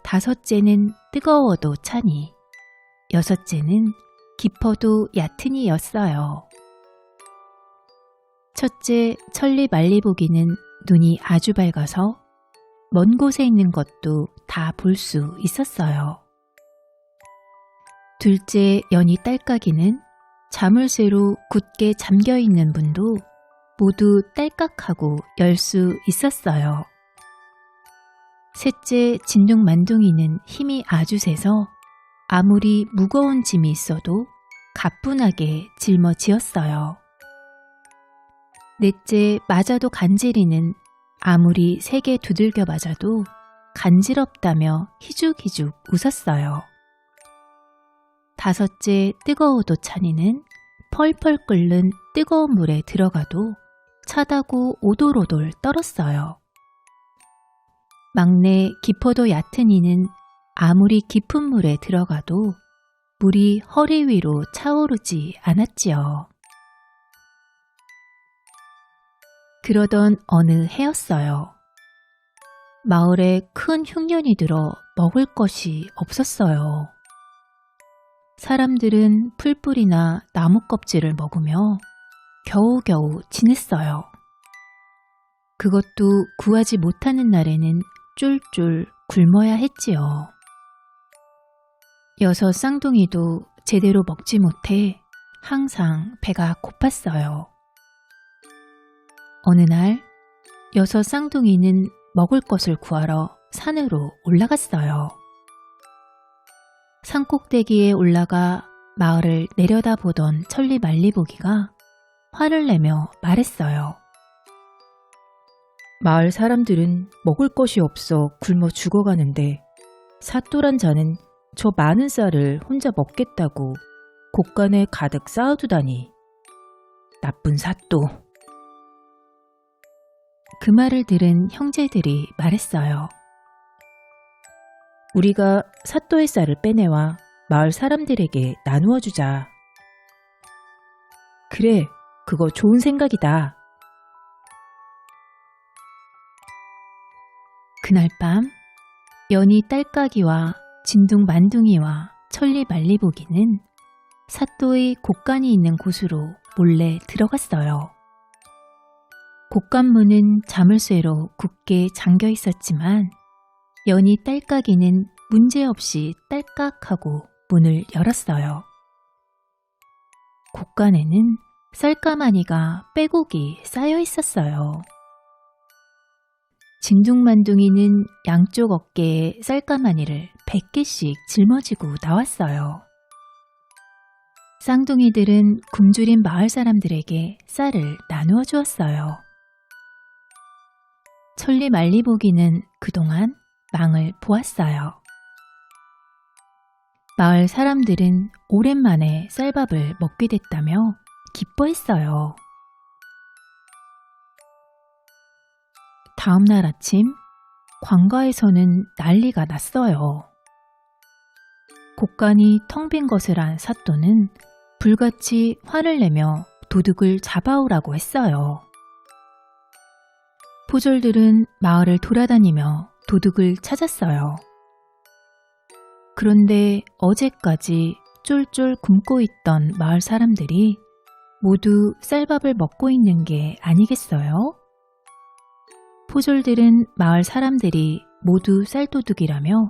다섯째는 뜨거워도 차니, 여섯째는 깊어도 얕으니였어요. 첫째 천리 말리보기는 눈이 아주 밝아서 먼 곳에 있는 것도 다 볼 수 있었어요. 둘째 연희 딸까기는 자물쇠로 굳게 잠겨있는 문도 모두 딸깍하고 열 수 있었어요. 셋째 진둥 만둥이는 힘이 아주 세서 아무리 무거운 짐이 있어도 가뿐하게 짊어지었어요. 넷째 맞아도 간질이는 아무리 세게 두들겨 맞아도 간지럽다며 희죽희죽 웃었어요. 다섯째 뜨거워도 차니는 펄펄 끓는 뜨거운 물에 들어가도 차다고 오돌오돌 떨었어요. 막내 깊어도 얕은 이는 아무리 깊은 물에 들어가도 물이 허리 위로 차오르지 않았지요. 그러던 어느 해였어요. 마을에 큰 흉년이 들어 먹을 것이 없었어요. 사람들은 풀뿌리나 나무 껍질을 먹으며 겨우겨우 지냈어요. 그것도 구하지 못하는 날에는 쫄쫄 굶어야 했지요. 6 쌍둥이도 제대로 먹지 못해 항상 배가 고팠어요. 어느 날 6 쌍둥이는 먹을 것을 구하러 산으로 올라갔어요. 산꼭대기에 올라가 마을을 내려다보던 천리 말리보기가 화를 내며 말했어요. 마을 사람들은 먹을 것이 없어 굶어 죽어가는데 사또란 자는 저 많은 쌀을 혼자 먹겠다고 곳간에 가득 쌓아두다니. 나쁜 사또. 그 말을 들은 형제들이 말했어요. 우리가 사또의 쌀을 빼내와 마을 사람들에게 나누어 주자. 그래, 그거 좋은 생각이다. 그날 밤 연희 딸까기와 진둥 만둥이와 천리 말리보기는 사또의 곳간이 있는 곳으로 몰래 들어갔어요. 곳간문은 자물쇠로 굳게 잠겨 있었지만 연희 딸까기는 문제없이 딸깍하고 문을 열었어요. 곳간에는 쌀가마니가 빼곡이 쌓여 있었어요. 진둥만둥이는 양쪽 어깨에 쌀가마니를 100개씩 짊어지고 나왔어요. 쌍둥이들은 굶주린 마을 사람들에게 쌀을 나누어 주었어요. 천리 말리보기는 그동안 망을 보았어요. 마을 사람들은 오랜만에 쌀밥을 먹게 됐다며 기뻐했어요. 다음 날 아침, 관가에서는 난리가 났어요. 곳간이 텅 빈 것을 안 사또는 불같이 화를 내며 도둑을 잡아오라고 했어요. 포졸들은 마을을 돌아다니며 도둑을 찾았어요. 그런데 어제까지 쫄쫄 굶고 있던 마을 사람들이 모두 쌀밥을 먹고 있는 게 아니겠어요? 포졸들은 마을 사람들이 모두 쌀도둑이라며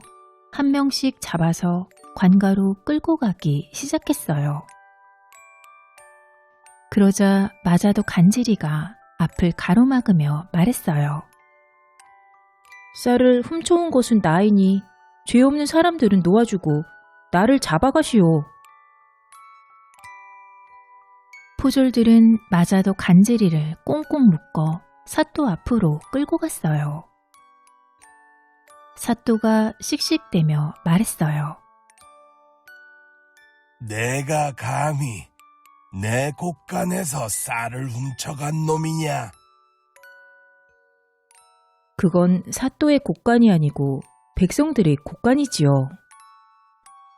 한 명씩 잡아서 관가로 끌고 가기 시작했어요. 그러자 마자도 간지리가 앞을 가로막으며 말했어요. 쌀을 훔쳐온 것은 나이니 죄 없는 사람들은 놓아주고 나를 잡아가시오. 포졸들은 마자도 간지리를 꽁꽁 묶어 사또 앞으로 끌고 갔어요. 사또가 씩씩대며 말했어요. 내가 감히 내 곳간에서 쌀을 훔쳐간 놈이냐? 그건 사또의 곳간이 아니고 백성들의 곳간이지요.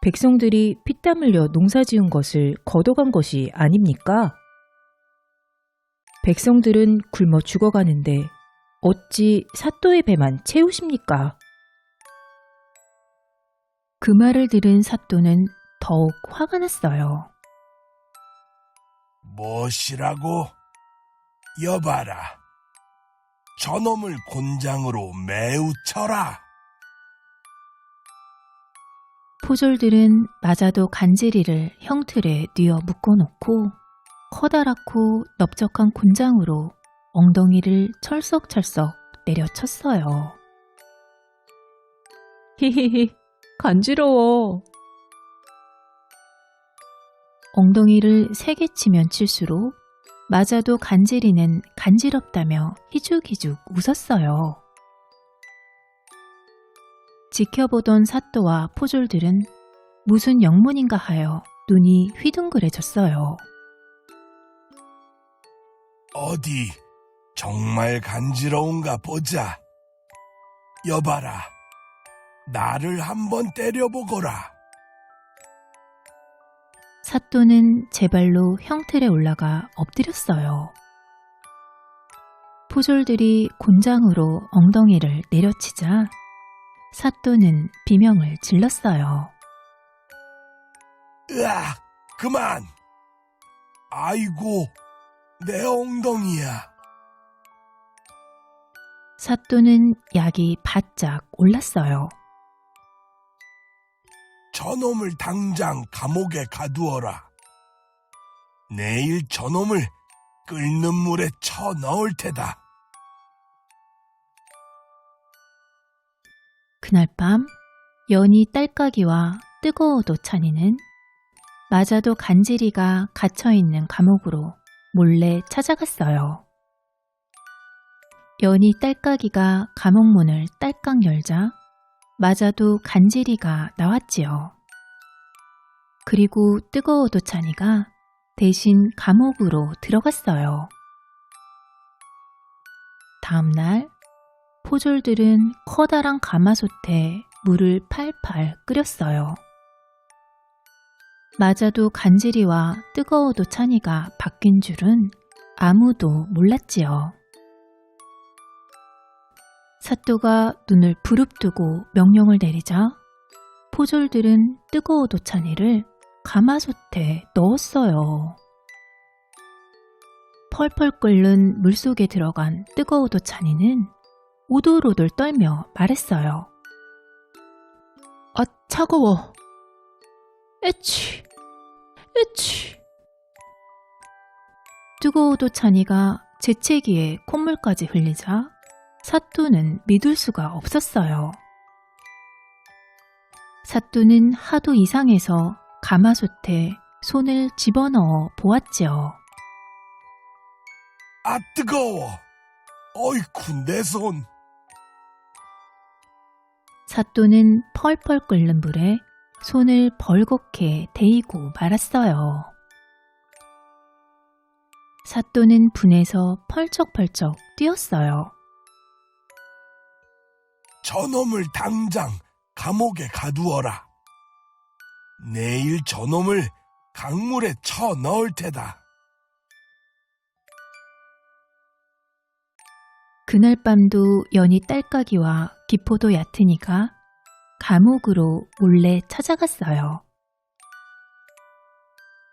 백성들이 피땀 흘려 농사지은 것을 걷어간 것이 아닙니까? 백성들은 굶어 죽어가는데 어찌 사또의 배만 채우십니까? 그 말을 들은 사또는 더욱 화가 났어요. 무엇이라고? 여봐라. 저놈을 곤장으로 매우 쳐라. 포졸들은 마자도 간지리를 형틀에 뉘어 묶어놓고 커다랗고 넓적한 곤장으로 엉덩이를 철썩철썩 내려쳤어요. 히히히, 간지러워. 엉덩이를 세게 치면 칠수록 마자도 간지리는 간지럽다며 희죽희죽 웃었어요. 지켜보던 사또와 포졸들은 무슨 영문인가 하여 눈이 휘둥그레졌어요. 어디 정말 간지러운가 보자. 여봐라. 나를 한번 때려보거라. 사또는 제 발로 형틀에 올라가 엎드렸어요. 포졸들이 곤장으로 엉덩이를 내려치자 사또는 비명을 질렀어요. 으악! 그만! 아이고, 내 엉덩이야. 사또는 약이 바짝 올랐어요. 저놈을 당장 감옥에 가두어라. 내일 저놈을 끓는 물에 쳐 넣을 테다. 그날 밤 연희 딸까기와 뜨거워 도찬이는 마자도 간지리가 갇혀있는 감옥으로 몰래 찾아갔어요. 연희 딸까기가 감옥문을 딸깍 열자 마자도 간지리가 나왔지요. 그리고 뜨거워 도찬이가 대신 감옥으로 들어갔어요. 다음날 포졸들은 커다란 가마솥에 물을 팔팔 끓였어요. 마자도 간지리와 뜨거워 도찬이가 바뀐 줄은 아무도 몰랐지요. 사또가 눈을 부릅뜨고 명령을 내리자 포졸들은 뜨거워 도찬이를 가마솥에 넣었어요. 펄펄 끓는 물속에 들어간 뜨거워 도찬이는 오돌오돌 떨며 말했어요. 아, 차가워. 에취, 에취. 뜨거워 도찬이가 재채기에 콧물까지 흘리자 사또는 믿을 수가 없었어요. 사또는 하도 이상해서 가마솥에 손을 집어넣어 보았지요. 아, 뜨거워. 어이쿠, 내 손. 사또는 펄펄 끓는 물에 손을 벌겋게 데이고 말았어요. 사또는 분해서 펄쩍펄쩍 뛰었어요. 저놈을 당장 감옥에 가두어라. 내일 저놈을 강물에 쳐 넣을 테다. 그날 밤도 연희 딸까기와 기포도 얕으니가 감옥으로 몰래 찾아갔어요.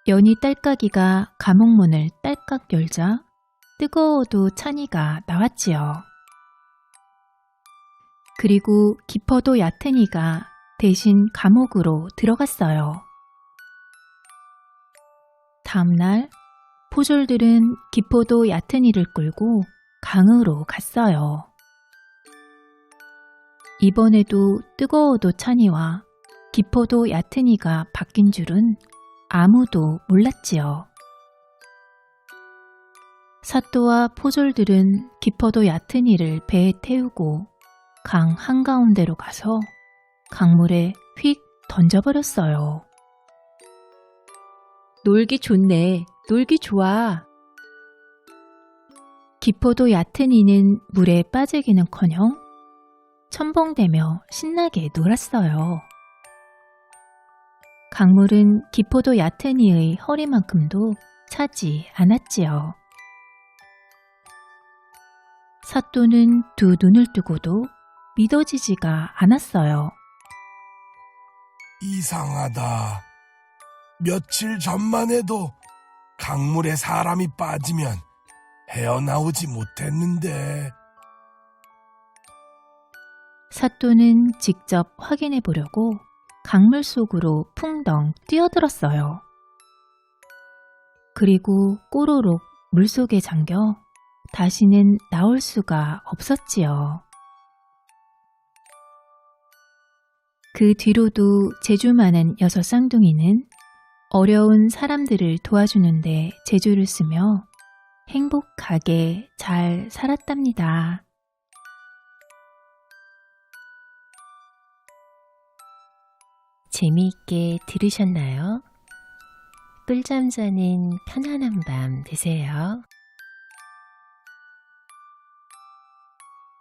연희 딸까기가 감옥문을 딸깍 열자 뜨거워도 찬이가 나왔지요. 그리고 기포도 얕은 이가 대신 감옥으로 들어갔어요. 다음날 포졸들은 기포도 얕은 이를 끌고 강으로 갔어요. 이번에도 뜨거워도 찬이와 기포도 얕은 이가 바뀐 줄은 아무도 몰랐지요. 사또와 포졸들은 기포도 얕은 이를 배에 태우고 강 한가운데로 가서 강물에 휙 던져버렸어요. 놀기 좋네. 놀기 좋아. 기포도 얕은 이는 물에 빠지기는커녕 첨벙대며 신나게 놀았어요. 강물은 기포도 얕은 이의 허리만큼도 차지 않았지요. 사또는 두 눈을 뜨고도 믿어지지가 않았어요. 이상하다. 며칠 전만 해도 강물에 사람이 빠지면 헤어나오지 못했는데. 사또는 직접 확인해 보려고 강물 속으로 풍덩 뛰어들었어요. 그리고 꼬로록 물속에 잠겨 다시는 나올 수가 없었지요. 그 뒤로도 재주 많은 여섯 쌍둥이는 어려운 사람들을 도와주는데 재주를 쓰며 행복하게 잘 살았답니다. 재미있게 들으셨나요? 꿀잠 자는 편안한 밤 되세요.